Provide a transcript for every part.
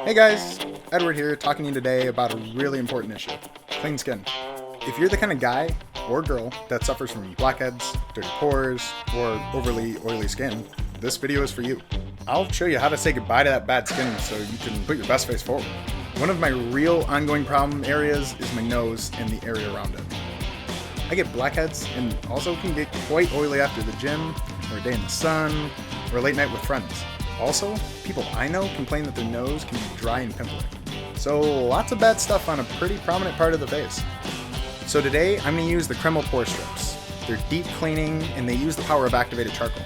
Hey guys, Edward here talking to you today about a really important issue, clean skin. If you're the kind of guy or girl that suffers from blackheads, dirty pores, or overly oily skin, this video is for you. I'll show you how to say goodbye to that bad skin so you can put your best face forward. One of my real ongoing problem areas is my nose and the area around it. I get blackheads and also can get quite oily after the gym, or a day in the sun, or a late night with friends. Also, people I know complain that their nose can be dry and pimply. So lots of bad stuff on a pretty prominent part of the face. So today I'm going to use the Cremo Pore Strips. They're deep cleaning and they use the power of activated charcoal.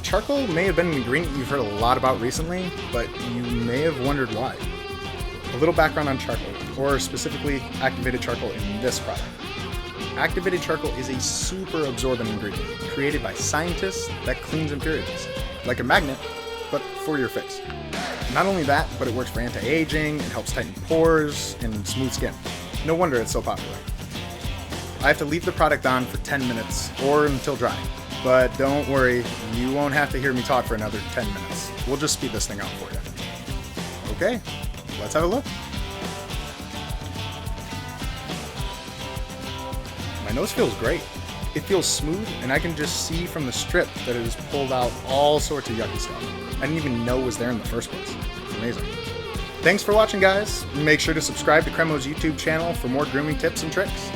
Charcoal may have been an ingredient you've heard a lot about recently, but you may have wondered why. A little background on charcoal, or specifically activated charcoal in this product. Activated charcoal is a super absorbent ingredient created by scientists that cleans impurities, like a magnet, but for your face. Not only that, but it works for anti-aging, it helps tighten pores, and smooth skin. No wonder it's so popular. I have to leave the product on for 10 minutes, or until dry. But don't worry, you won't have to hear me talk for another 10 minutes. We'll just speed this thing up for you. Okay, let's have a look. My nose feels great. It feels smooth, and I can just see from the strip that it has pulled out all sorts of yucky stuff I didn't even know was there in the first place. It's amazing. Thanks for watching, guys. Make sure to subscribe to Cremo's YouTube channel for more grooming tips and tricks.